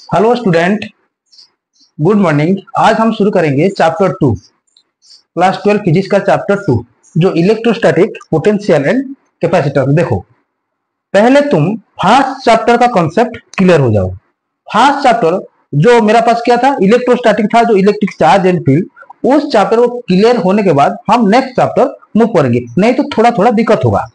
Hello student, good morning. आज हम शुरू करेंगे चैप्टर 2, क्लास 12 फिजिक्स का चैप्टर 2, जो इलेक्ट्रोस्टैटिक पोटेंशियल एंड कैपेसिटर। देखो, पहले तुम फर्स्ट चैप्टर का कॉन्सेप्ट क्लियर हो जाओ। फर्स्ट चैप्टर जो मेरा पास क्या था, इलेक्ट्रोस्टैटिक था, जो इलेक्ट्रिक चार्ज एंड फील्ड। उस चैप्टर को क्लियर होने के बाद हम नेक्स्ट चैप्टर मूव करेंगे, नहीं तो थोड़ा थोड़ा दिक्कत होगा।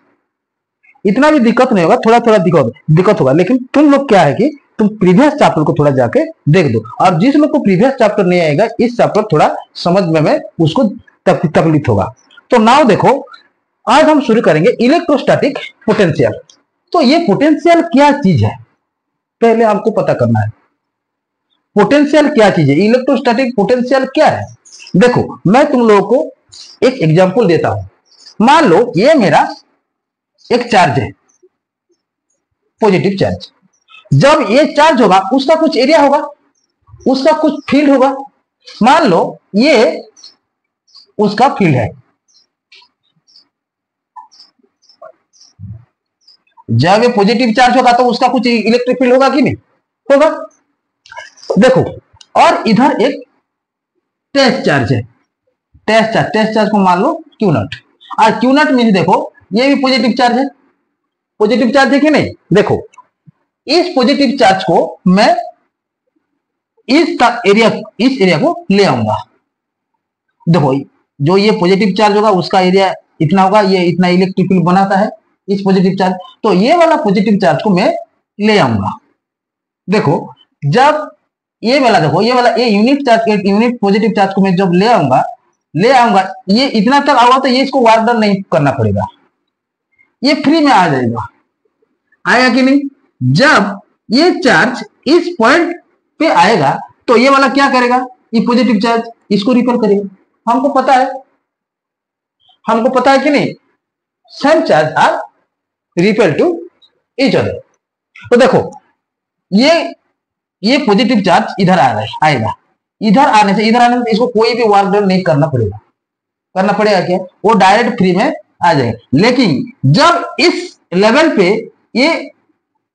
इतना भी दिक्कत नहीं होगा, थोड़ा थोड़ा दिक्कत होगा। लेकिन तुम लोग क्या है कि तुम प्रीवियस चैप्टर को थोड़ा जाके देख दो, और जिस लोग को प्रीवियस चैप्टर नहीं आएगा, इस चैप्टर थोड़ा समझने में उसको तकलीफ होगा। तो नाउ देखो, आज हम शुरू करेंगे इलेक्ट्रोस्टैटिक पोटेंशियल। तो ये पोटेंशियल क्या चीज है, पहले हमको पता करना है। पोटेंशियल क्या चीज है, इलेक्ट्रोस्टैटिक पोटेंशियल क्या है। देखो, मैं तुम लोगों को एक एग्जांपल देता हूं। मान लो ये मेरा एक चार्ज है, पॉजिटिव चार्ज। जब ये चार्ज होगा, उसका कुछ एरिया होगा, उसका कुछ फील्ड होगा। मान लो ये उसका फील्ड है। जब ये पॉजिटिव चार्ज होगा तो उसका कुछ इलेक्ट्रिक फील्ड होगा कि नहीं होगा। देखो, और इधर एक टेस्ट चार्ज है। टेस्ट चार्ज को मान लो क्यू नॉट। और क्यू नॉट मीन देखो, ये भी पॉजिटिव चार्ज है। पॉजिटिव चार्ज है कि नहीं। देखो, इस पॉजिटिव चार्ज को मैं इस एरिया को ले आऊंगा। देखो, जो ये पॉजिटिव चार्ज होगा उसका एरिया इतना होगा, ये इतना इलेक्ट्रिक फील्ड बनाता है इस पॉजिटिव चार्ज। तो ये वाला पॉजिटिव चार्ज को मैं ले आऊंगा। देखो, जब ये वाला देखो, ये unit charge, unit positive charge को मैं जब ले आऊंगा, ये इतना तक आऊंगा तो ये इसको वर्क डन नहीं करना पड़ेगा, ये फ्री में आ जाएगा। आएगा कि नहीं। जब ये चार्ज इस पॉइंट पे आएगा तो ये वाला क्या करेगा, ये पॉजिटिव चार्ज इसको रिपेल करेगा। हमको पता है कि नहीं, same charge are repel to each other. तो देखो, ये पॉजिटिव चार्ज इधर आएगा। इधर आने से इसको कोई भी वर्क डन नहीं करना पड़ेगा क्या, वो डायरेक्ट फ्री में आ जाएगा। लेकिन जब इस लेवल पे ये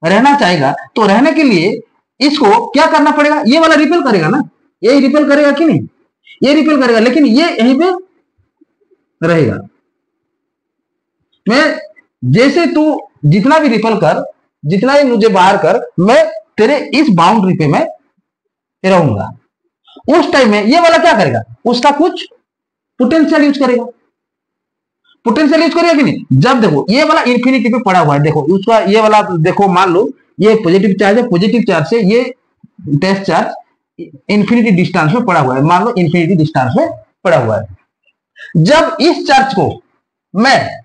रहना चाहेगा तो रहने के लिए इसको क्या करना पड़ेगा, ये वाला रिपेल करेगा ना, ये रिपेल करेगा कि नहीं, ये रिपेल करेगा। लेकिन ये यहीं पे रहेगा। मैं जैसे तू जितना भी रिपेल कर, जितना भी मुझे बाहर कर, मैं तेरे इस बाउंड्री पे मैं रहूंगा। उस टाइम में ये वाला क्या करेगा, उसका कुछ पोटेंशियल यूज करेगा। कि नहीं। जब देखो ये वाला इंफिनिटी पे पड़ा हुआ है, देखो उसका ये वाला देखो, मान लो ये पॉजिटिव चार्ज है, पॉजिटिव चार्ज से ये टेस्ट चार्ज इंफिनिटी डिस्टेंस में पड़ा हुआ है। मान लो इंफिनिटी डिस्टेंस में पड़ा हुआ है। जब इस चार्ज को मैं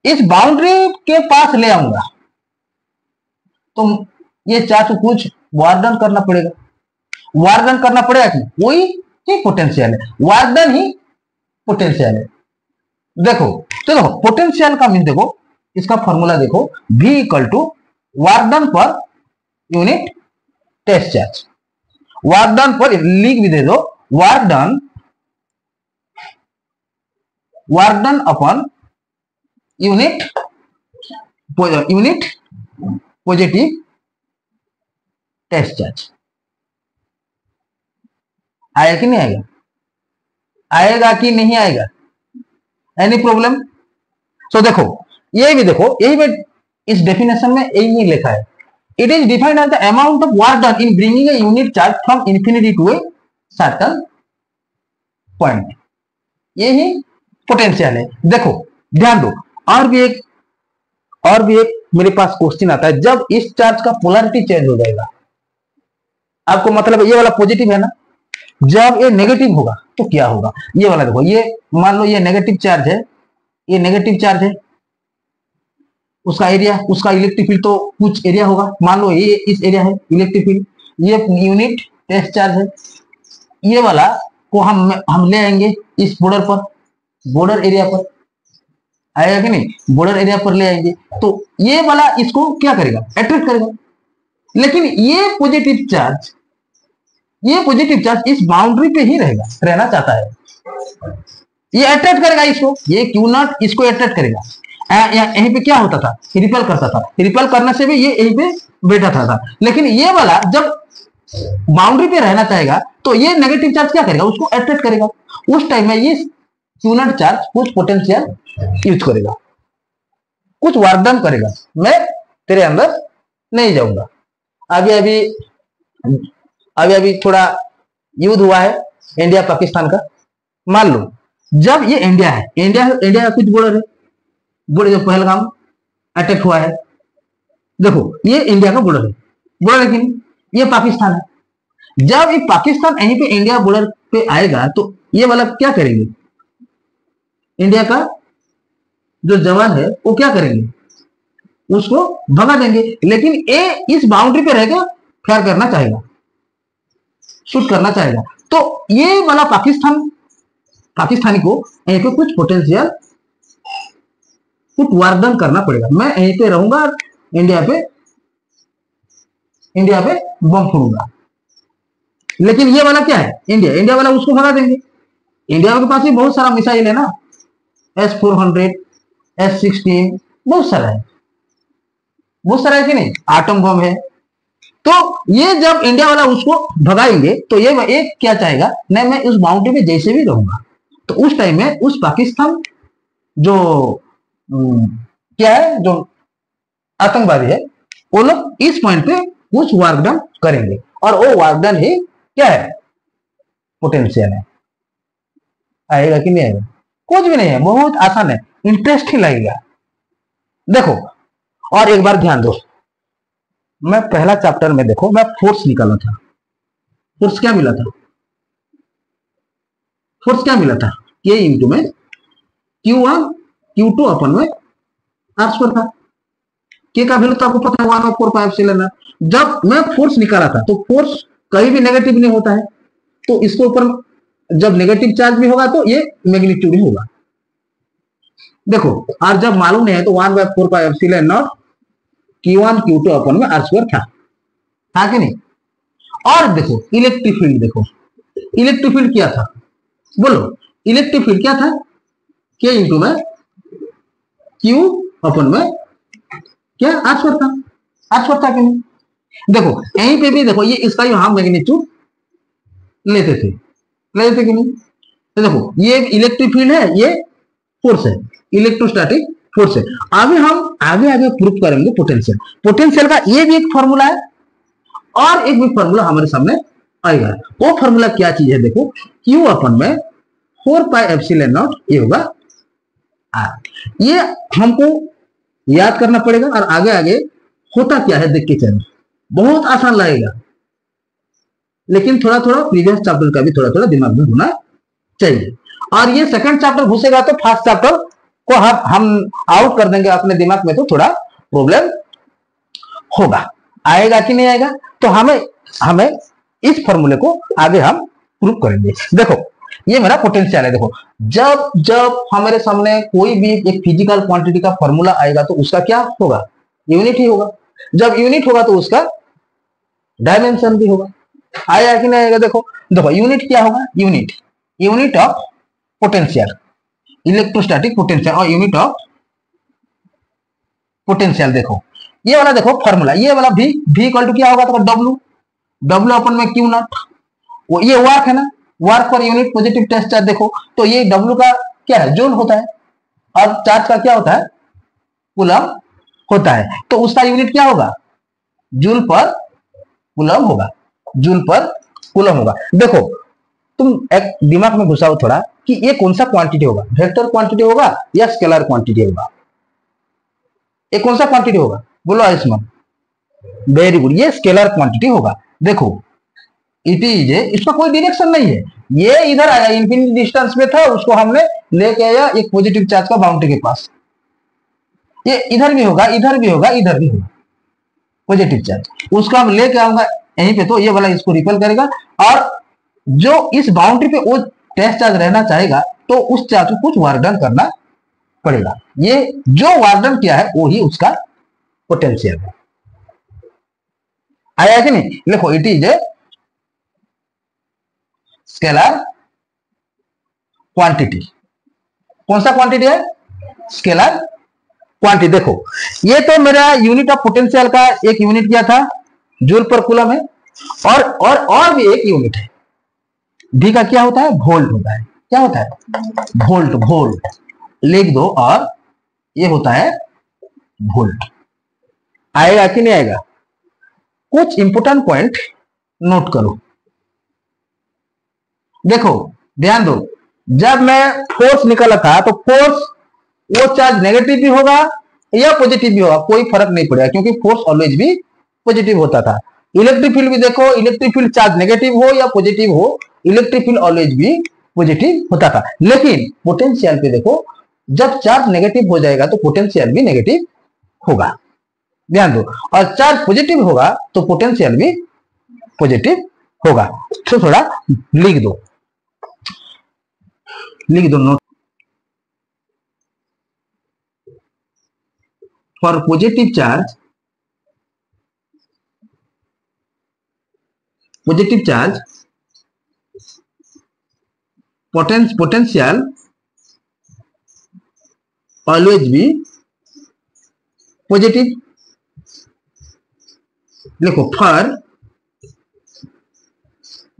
इस बाउंड्री के पास ले आऊंगा तो ये चार्ज को कुछ वार्डन करना पड़ेगा। कि कोई ही पोटेंशियल है, वार्डन ही पोटेंशियल है। देखो, तो देखो पोटेंशियल का मीन देखो, इसका फॉर्मूला देखो, V इक्वल टू वार्डन पर यूनिट टेस्ट चार्ज। वार्डन पर लिख भी दे दो, work done upon unit positive test charge. आएगा कि नहीं आएगा, आएगा कि नहीं आएगा, एनी प्रॉब्लम। तो देखो, ये भी देखो, यही में इस डेफिनेशन में यही लिखा है, it is defined as the amount of work done in bringing a unit charge from infinity to a certain point. यही पोटेंशियल है। देखो ध्यान दो, और भी एक मेरे पास क्वेश्चन आता है, जब इस चार्ज का पोलैरिटी चेंज हो जाएगा, आपको मतलब ये वाला पॉजिटिव है ना, जब ये नेगेटिव होगा तो क्या होगा। ये वाला देखो, ये मान लो ये नेगेटिव चार्ज है, ये नेगेटिव चार्ज है, उसका एरिया, उसका इलेक्ट्रिक फील्ड तो कुछ एरिया होगा। मान लो ये इस एरिया है इलेक्ट्रिक फील्ड, ये यूनिट टेस्ट चार्ज है। ये वाला को हम ले आएंगे इस बॉर्डर एरिया पर। आएगा कि नहीं, बॉर्डर एरिया पर ले आएंगे तो ये वाला इसको क्या करेगा, अट्रैक्ट करेगा। लेकिन ये पॉजिटिव चार्ज इस बाउंड्री पे ही रहना चाहता है। ये अट्रैक्ट करेगा इसको, ये क्यू नॉट इसको अट्रैक्ट करेगा। यहीं पे क्या होता था, रिपेल करता था। रिपेल करने से भी ये यहीं पे बैठा था। लेकिन ये वाला जब बाउंड्री पे रहना चाहेगा तो ये नेगेटिव चार्ज क्या करेगा, उसको अट्रैक्ट करेगा। उस टाइम में ये क्यूलेंट चार्ज कुछ पोटेंशियल यूज करेगा, कुछ वर्क डन करेगा। मैं तेरे अंदर नहीं जाऊंगा। अभी अभी अभी अभी थोड़ा युद्ध हुआ है इंडिया पाकिस्तान का। मान लो जब ये इंडिया है, इंडिया का कुछ बॉर्डर है, बॉर्डर जो पहलगाम अटैक हुआ है, देखो ये इंडिया का बॉर्डर है, बॉर्डर, लेकिन ये पाकिस्तान है। जब ये पाकिस्तान यहीं पे इंडिया बॉर्डर पे आएगा तो ये वाला क्या करेंगे, इंडिया का जो जवान है वो क्या करेंगे, उसको भगा देंगे। लेकिन ये इस बाउंड्री पे रहेगा, फायर करना चाहेगा, शूट करना चाहेगा। तो ये वाला पाकिस्तानी को यहीं पे कुछ पोटेंशियल, कुछ वर्क डन करना पड़ेगा। मैं यहीं पे रहूंगा, इंडिया पे बम फोड़ूंगा। लेकिन ये वाला क्या है, इंडिया वाला उसको भगा देंगे। इंडिया के पास भी बहुत सारा मिसाइल है ना, S-400, S-16, बहुत सारा है, बहुत सारा है कि नहीं, आटम बम है। तो ये जब इंडिया वाला उसको भगाएंगे तो ये क्या चाहेगा, नहीं मैं उस बाउंड्री में जैसे भी रहूंगा। तो उस टाइम में उस पाकिस्तान जो क्या है, जो आतंकवादी है, वो लोग इस पॉइंट पे कुछ वर्क डन करेंगे, और वो वर्क डन ही क्या है, पोटेंशियल है। आएगा कि नहीं आएगा, कुछ भी नहीं है, बहुत आसान है, इंटरेस्टिंग लगेगा। देखो और एक बार ध्यान दो, मैं पहला चैप्टर में देखो मैं फोर्स निकाला था, फोर्स क्या मिला था, K इंटू में Q1 Q2 अपन में R² था। K का वैल्यू तो आपको पता है 1/4πε। जब मैं फोर्स निकाला था तो फोर्स कहीं भी नेगेटिव नहीं होता है, तो इसके ऊपर जब नेगेटिव चार्ज भी होगा तो ये मैग्नीट्यूड ही होगा। देखो और जब मालूम नहीं है तो 1/4πε Q1 Q2 अपन में R² था कि नहीं। और देखो इलेक्ट्रिक फील्ड, देखो इलेक्ट्रिक फील्ड क्या था, बोलो इलेक्ट्रिक फील्ड क्या था, K इंटू में Q अपन में क्या R² था कि नहीं। देखो यहीं पे भी देखो, ये इसका हम मैग्नीट्यूड लेते थे कि नहीं। तो देखो ये इलेक्ट्रिक फील्ड है, ये फोर्स है, इलेक्ट्रोस्टैटिक फोर्स है। अभी हम आगे प्रूफ करेंगे पोटेंशियल का ये भी एक फॉर्मूला है, और एक भी फॉर्मूला हमारे सामने आएगा। वो फॉर्मूला क्या चीज है, देखो Q अपन में 4πε0 ये होगा R। ये हमको याद करना पड़ेगा, और आगे होता क्या है देख के चलो, बहुत आसान लगेगा। लेकिन थोड़ा प्रीवियस चैप्टर का भी थोड़ा दिमाग में होना चाहिए। और ये सेकंड चैप्टर घुसेगा तो फर्स्ट चैप्टर को हम आउट कर देंगे अपने दिमाग में, तो थोड़ा प्रॉब्लम होगा। आएगा कि नहीं आएगा, तो हमें इस फॉर्मूले को आगे हम प्रूव करेंगे। देखो ये मेरा पोटेंशियल है। देखो जब हमारे सामने कोई भी एक फिजिकल क्वांटिटी का फॉर्मूला आएगा तो उसका क्या होगा, यूनिट ही होगा। जब यूनिट होगा तो उसका डायमेंशन भी होगा। आएगा कि नहीं आएगा, देखो यूनिट क्या होगा, unit of potential, electrostatic potential, और यूनिट ऑफ पोटेंशियल। देखो ये वाला देखो फॉर्मूला, ये वाला V इक्वल टू क्या होगा, तो W अपन में Q0, वो ये वर्क है ना, work per unit positive test charge. देखो तो ये W का क्या है, जूल होता है, और चार्ज का क्या होता है, कूलम होता है। तो उसका यूनिट क्या होगा, जूल पर कूलम होगा। देखो तुम एक दिमाग में घुसाओ थोड़ा कि ये कौन सा क्वांटिटी होगा, वेक्टर क्वांटिटी होगा या स्केलर क्वांटिटी होगा, ये कौन सा क्वांटिटी होगा, बोलो आयुष्मान। वेरी गुड, ये स्केलर क्वांटिटी होगा। देखो इट इज, इसका कोई डायरेक्शन नहीं है, ये इधर आया, इंफिनिटी डिस्टेंस में था, उसको हमने लेके आया एक पॉजिटिव चार्ज का बाउंड्री के पास। ये इधर भी होगा, इधर भी होगा, इधर भी होगा पॉजिटिव चार्ज, उसको हम लेके आऊंगा यहीं पे, तो ये वाला इसको रिपेल करेगा। और जो इस बाउंड्री पे वो टेस्ट चार्ज रहना चाहेगा तो उस चार्ज को कुछ वर्क डन करना पड़ेगा। ये जो वर्क डन किया है वो ही उसका पोटेंशियल है। आया कि नहीं, देखो it is a scalar quantity. कौन सा क्वांटिटी है, स्केलर क्वांटिटी देखो, ये तो मेरा यूनिट ऑफ पोटेंशियल का एक यूनिट क्या था, जूल पर कूलम है, और भी एक यूनिट है, डी का क्या होता है, वोल्ट होता है। क्या होता है, वोल्ट, वोल्ट लिख दो, और ये होता है वोल्ट। आएगा कि नहीं आएगा? कुछ इंपोर्टेंट पॉइंट नोट करो। देखो ध्यान दो, जब मैं फोर्स निकाला था तो फोर्स, वो चार्ज नेगेटिव भी होगा या पॉजिटिव भी होगा, कोई फर्क नहीं पड़ेगा, क्योंकि फोर्स ऑलवेज भी पॉजिटिव होता था। इलेक्ट्रिक फील्ड भी देखो, इलेक्ट्रिक फील्ड चार्ज नेगेटिव हो या पॉजिटिव हो, इलेक्ट्रिक फील्ड ऑलवेज भी पॉजिटिव होता था। लेकिन पोटेंशियल पे देखो, जब चार्ज नेगेटिव हो जाएगा तो पोटेंशियल भी नेगेटिव होगा, ध्यान दो, और चार्ज पॉजिटिव होगा तो पोटेंशियल भी पॉजिटिव होगा। तो थोड़ा लिख दो, लिख दो note. For positive charge, potential always be positive। देखो for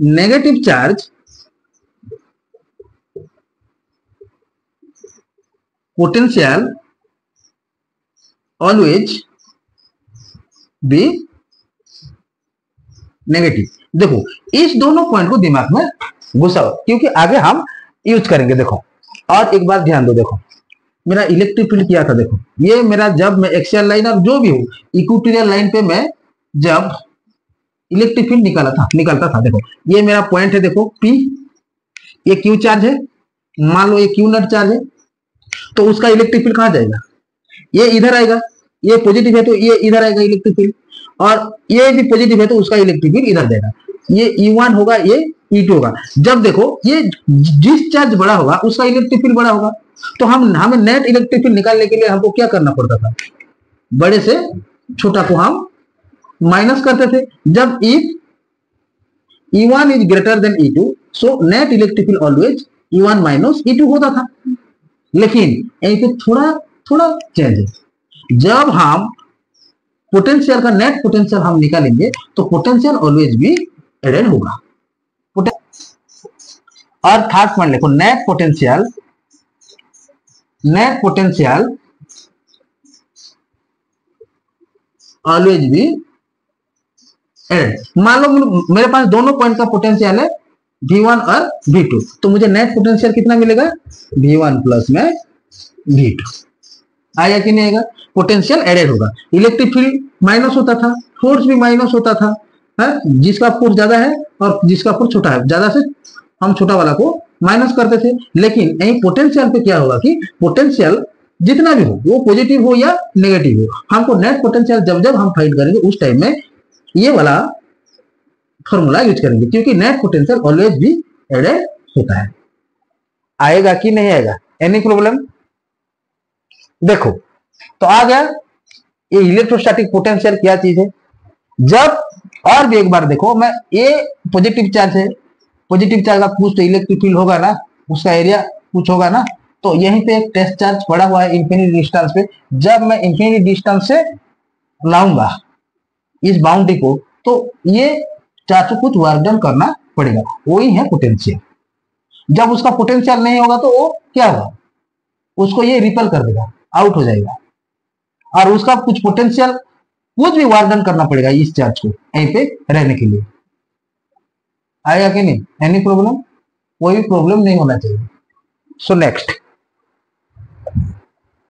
negative charge potential always be negative. देखो इस दोनों पॉइंट को दिमाग में घुसाओ, क्योंकि आगे हम यूज करेंगे। देखो और एक बार ध्यान दो, देखो मेरा इलेक्ट्रिक फील्ड किया था, देखो ये मेरा, जब मैं एक्सियल लाइन और जो भी हो इक्वेटोरियल लाइन पे मैं जब इलेक्ट्रिक फील्ड निकालता था, देखो ये मेरा पॉइंट है, देखो P, ये क्यू चार्ज है, मान लो ये क्यू नट चार्ज है, तो उसका इलेक्ट्रिक फील्ड कहां जाएगा, ये इधर आएगा, ये पॉजिटिव है तो ये इधर आएगा इलेक्ट्रिक फील्ड, और ये भी पॉजिटिव है तो उसका इलेक्ट्रिक फील्ड इधर जाएगा, ये E1 होगा, ये E2 होगा। जब देखो ये जिस चार्ज बड़ा होगा उसका इलेक्ट्रिक फील्ड बड़ा होगा, तो हमें नेट इलेक्ट्रिक फील्ड निकालने के लिए हमको क्या करना पड़ता था, बड़े से छोटा को हम माइनस करते थे। जब if E1 is greater than E2, so net electric field always E1 minus E2 होता था। लेकिन यहीं पे थोड़ा चेंज है, जब हम पोटेंशियल का नेट पोटेंशियल हम निकालेंगे तो पोटेंशियल ऑलवेज भी एडेड होगा। और थर्ड पॉइंट लिखो, नेट पोटेंशियल ऑलवेज भी एडेड। मान लो मेरे पास दोनों पॉइंट का पोटेंशियल है V1 और V2, तो मुझे नेट पोटेंशियल कितना मिलेगा, V1 प्लस में V2। आएगा कि नहीं आएगा, पोटेंशियल एडेड होगा। इलेक्ट्रिक फील्ड माइनस होता था, फोर्स भी माइनस होता था, है जिसका फोर्स ज्यादा है और जिसका फोर्स छोटा है, ज्यादा से हम छोटा वाला को माइनस करते थे। लेकिन यही पोटेंशियल पे क्या होगा कि पोटेंशियल जितना भी हो, वो पॉजिटिव हो या नेगेटिव हो, हमको नेट पोटेंशियल जब हम फाइंड करेंगे उस टाइम में ये वाला फॉर्मूला यूज करेंगे, क्योंकि नेट पोटेंशियल ऑलवेज भी एडेड होता है। आएगा कि नहीं आएगा, एनी प्रॉब्लम? देखो तो आ गया ये इलेक्ट्रोस्टैटिक पोटेंशियल क्या चीज है। जब और भी एक बार देखो, मैं ये पॉजिटिव चार्ज है, पॉजिटिव चार्ज का कुछ तो इलेक्ट्रिक फील्ड होगा ना, उसका एरिया कुछ होगा ना, तो यहीं पे एक टेस्ट चार्ज पड़ा हुआ है इंफिनिटी डिस्टेंस पे। जब मैं इंफिनिटी डिस्टेंस से लाऊंगा इस बाउंड्री को, तो ये चार्ज को कुछ वर्क डन करना पड़ेगा, वही है पोटेंशियल। जब उसका पोटेंशियल नहीं होगा तो वो क्या होगा, उसको ये रिपेल कर देगा, आउट हो जाएगा, और उसका कुछ पोटेंशियल कुछ भी वर्क डन करना पड़ेगा इस चार्ज को यहीं पे रहने के लिए। आएगा कि नहीं, एनी प्रॉब्लम? कोई भी प्रॉब्लम नहीं होना चाहिए। So next